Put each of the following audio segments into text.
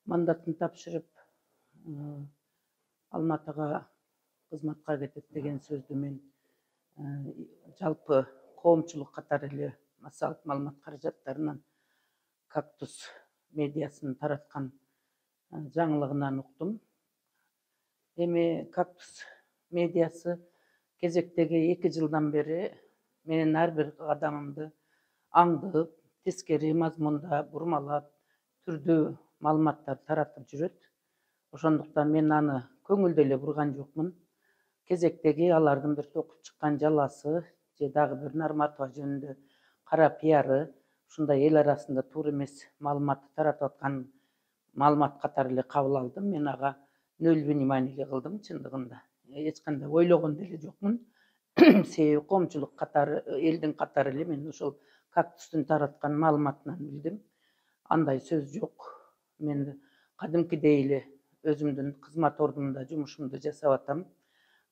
Мандатын тапшырып, Алматыга кызматка кетет деген сөздү мен жалпы коомчулук катары эле массалык маалымат каражаттарынан Кактус медиасын тараткан жаңылыгынан уктум. Эми Кактус медиасы кезектеги 2 жылдан бери менин ар бир кадамымды аңдып, тескери мазмунда бурмалап, түрдүү маалыматтар таратып жүрөт. Ошондуктан мен аны көңүлдө эле бурган жокмун. Кезектеги алардын бир токуп чыккан жаласы же дагы бир Нарматова жөнүндө кара пиары ушундай эл арасында туура эмес маалыматты таратып аткан маалымат катары эле кабыл алдым. Мен ага нөл внимание эле кылдым чындыгында. Эч кандай ойлогон деле жокмун. Себеби коомчулук катары, элдин катары эле мен ошол Кактустун тараткан маалыматынан билдим. Андай сөз жок. Мен кадимкидей эле өзүмдүн кызмат ордумда жумушумду жасап атам.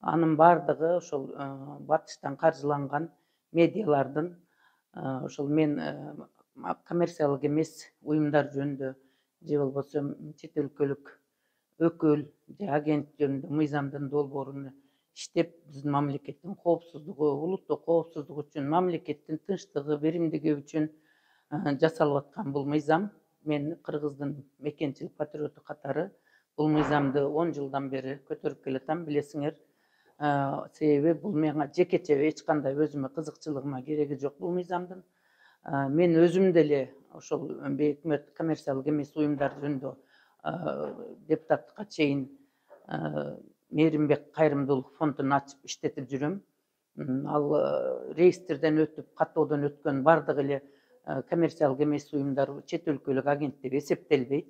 Анын бардыгы ошол батыштан каржыланган медиалардын ошол мен коммерциялык эмес уюмдар жөнүндө же болбосо чет өлкөлүк өкүл же агент жөнүндө мыйзамдын долбооруну иштеп, биздин мамлекеттин коопсуздугу, улуттук коопсуздук үчүн, мамлекеттин тынчтыгы, беримдиги үчүн жасалып аткан бул мыйзам. Мен кыргыздын мекенчил патриоту катары бул мыйзамды 10 жылдан бери көтөрүп келатам, билесиңер. Себеби бул мага жекече эч кандай өзүмө кызыкчылыгыма кереги жок бул мыйзамдын. Мен өзүм деле ошол бейөкмөт коммерциялык эмес уюмдар жөнүндө депутаттыкка чейин Мээримбек кайрымдуулук фондун ачып иштетип жүрөм. Ал реестрден өтүп, каттоодон өткөн бардык эле коммерциялык эмес уюмдар чет өлкөлүк агент деп эсептелбейт.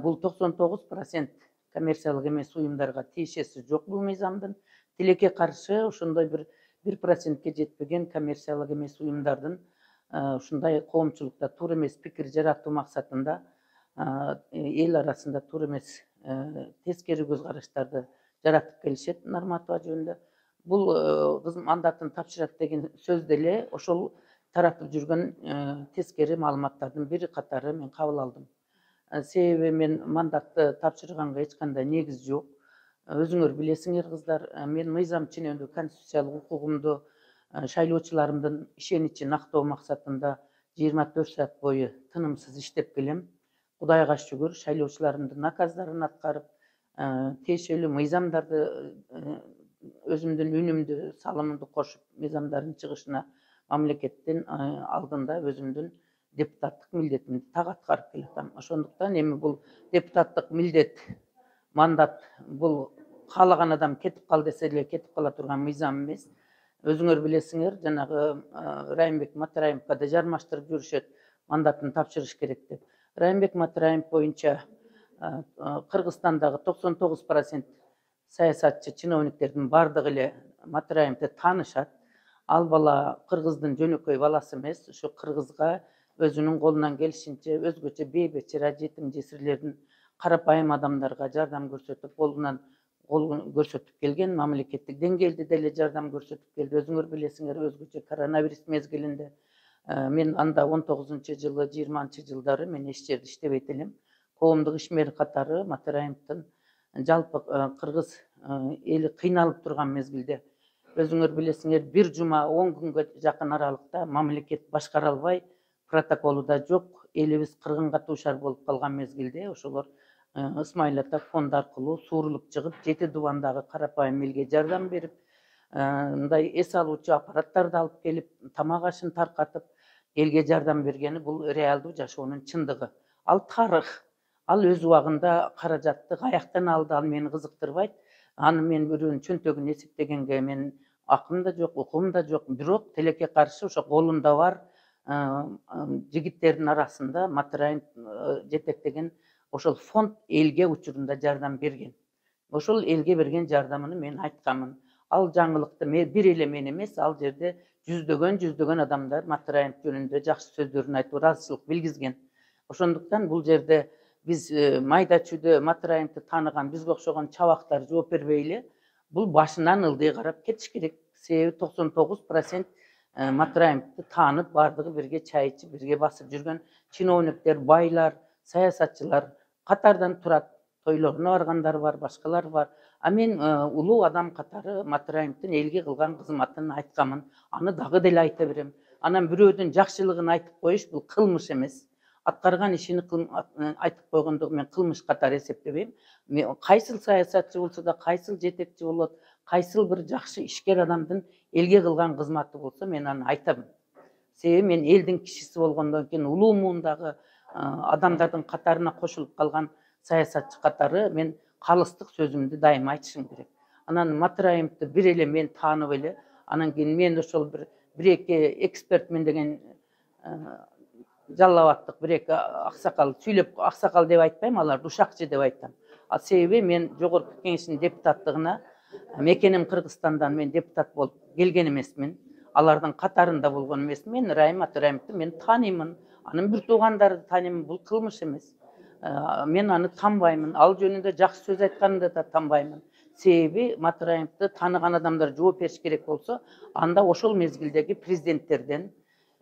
Бул 99% коммерциялык эмес уюмдарга тиешеси жок бул мыйзамдын. Тилекке каршы ошондой бир 1%ке жетпеген коммерциялык эмес уюмдардын ушундай коомчулукта туура эмес пикир жаратуу максатында эл арасында туура эмес тескери көз караштарды жаратып келишет Нарматова жөнүндө. Бул мандатын тапшырат деген сөз деле ошол таратып жүргөн тескери маалыматтардын бири катары мен кабыл алдым. Себеби мен мандатты тапшырганга эч кандай негиз жок. Өзүңөр билесиңер кыздар, мен мыйзам ченемдүү конституциялык укугумду шайлоочуларымдын ишеничин актоо максатында 24 саат бою тынымсыз иштеп келем. Кудайга шүгүр, шайлоочуларымдын наказдарын аткарып, тиешелүү мыйзамдарды өзүмдүн үнүмдү, салымымды кошуп, мыйзамдардын чыгышына мамлекеттин алдында өзүмдүн депутаттык милдетимди так аткарып келатам. Ошондуктан эми бул депутаттык милдет, мандат бул каалаган адам кетип кал десе эле кетип кала турган мыйзам эмес. Өзүңөр билесиңер, жанагы Райымбек Матраимовго да жармаштырып жүрүшөт, мандатын тапшырыш керек деп. Райымбек Матраимов боюнча Кыргызстандагы 99% саясатчы чиновниктердин бардыгы эле Матраимовду таанышат. Ал бала кыргыздын жөнөкөй баласы эмес, ушу кыргызга өзүнүн колунан келишинче өзгөчө бейбечара, жетим жесирлердин, карапайым адамдарга жардам көрсөтүп, кол көрсөтүп келген, мамлекеттик деңгээлде деле жардам көрсөтүп келди. Өзүңөр билесиңер, өзгөчө коронавирус мезгилинде мен анда 19-жылы, 20-жылдары мен эч жерде иштебейт элем. Коомдук ишмер катары Матраимовдун жалпы кыргыз эли кыйналып турган мезгилде, өзүңөр билесиңер, бир жума 10 күнгө жакын аралыкта мамлекет башкара албай, протоколу да жок, элибиз кыргынга дуушар болуп калган мезгилде ошолор Исмаил Ата фонд аркылуу suurулуп чыгып, 7 дубандагы карапайым элге жардам берип, мындай эс алуучу аппараттарды алып келип, тамак ашын таркатып, элге жардам бергени бул реалдуу жашоонун чындыгы. Ал тарых, ал өз убагында каражатты каяктан алды, ал мени кызыктырбайт. Аны мен бирөөнүн чөнтөгүн эсептегенге мен акым да жок, укугум да жок. Бирок тилекке каршы ошо колунда бар жигиттердин арасында Матраимов жетектеген ошол фонд элге учурунда жардам берген. Ошол элге берген жардамын мен айтканмын. Ал жаңылыкты бир эле мен эмес, ал жерде жүздөгөн адамдар Матраимов жөнүндө жакшы сөздөрүн айтып, ыраазычылык билгизген. Ошондуктан бул жерде биз майда чүйдө Матраимовду тааныган бизге окшогон чабактар жооп бербей эле, бул башынан ылдый карап кетиш керек. Себеби 99% Матраимовду таанып, бардыгы бирге чай ичип, бирге басып жүргөн чиновниктер, байлар, саясатчылар катардан турат. Тойлоруна баргандар бар, башкалар бар. А мен улуу адам катары Матраимовдун элге кылган кызматын айтканмын. Аны дагы деле айта берем. Анан бирөөдүн жакшылыгын айтып коюш бул кылмыш эмес. Аткарган ишини айтып койгондугу мен кылмыш катары эсептебейм. Кайсыл саясатчы болсо да, кайсыл жетекчи болот, кайсыл бир жакшы ишкер адамдын элге кылган кызматы болсо мен аны айтам. Себеби мен элдин кишиси болгондон кийин улуу муундагы адамдардын катарына кошулуп калган саясатчы катары мен калыстык сөзүмдү дайыма айтышым керек. Анан Матраимовду бир эле мен таанып эле, анан кийин мен ошол бир эки экспертмин деген жалал абадтык бир эки аксакал сүйлөп, аксакал деп айтпайм, аларды ушакчы деп айтам. Ал себеби мен жогорку кеңештин депутаттыгына мекеним Кыргызстандан мен депутат болуп келген эмесмин. Алардын катарында болгон эмесмин. Мен Райым Матраимовду мен тааныймын. Анын бир туугандарды тааныймын. Бул кылмыш эмес. Мен аны танбаймын. Ал жөнүндө жакшы сөз айтканды да танбаймын. Себеби Матраимовду тааныган адамдар жооп бериш керек болсо, анда ошол мезгилдеги президенттерден,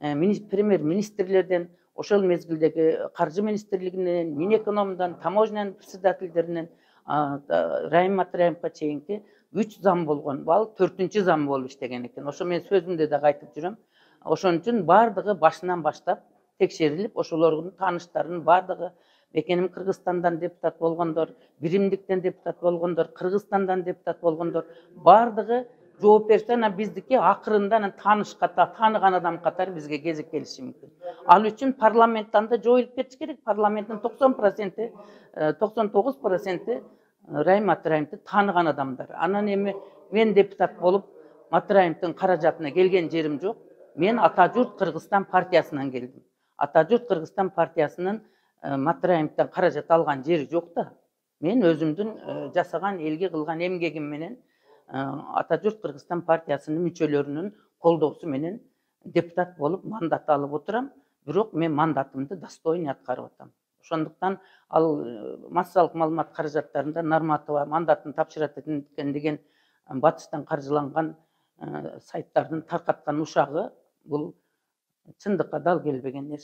премьер-министрлерден, ошол мезгилдеги каржы министрлигинен, Минэкономдон, таможняның председательдеринен Райым Матраимовго чейинки 3 зам болгон. Ал 4-чү зам болуп иштеген экен. Ошо мен сөзүмдө да айтып жүрөм. Ошон үчүн бардыгы башынан баштап текшерилип, ошолордун тааныштарынын бардыгы мекеним Кыргызстандан депутат болгондор, биримдиктен депутат болгондор, Кыргызстандан депутат болгондор бардыгы жооп берсе, анан биздики акырында анан тааныган адам катары бизге кезек келиши мүмкүн. Ал үчүн парламенттен да жоюлуп кетиш керек. Парламенттин 90%, 99% Райым Матраимовду тааныган адамдар. Анан эми мен депутат болуп Матраимовдун каражатына келген жерим жок. Мен Ата журт Кыргызстан партиясынан келдим. Ата журт Кыргызстан партиясынын Матраимовдон каражат алган жери жок да. Мен өзүмдүн жасаган элге кылган эмгегим менен Ата журт Кыргызстан партиясынын мүчөлөрүнүн колдоосу менен депутат болуп мандат алып отурам. Бирок мен мандатымды достойно аткарып атам. Ошондуктан ал массалык маалымат каражаттарында Нарматова мандатын тапшырат экен деген батыштан каржыланган сайттардын таркаткан ушагы бул чындыкка дал келбеген нерсе.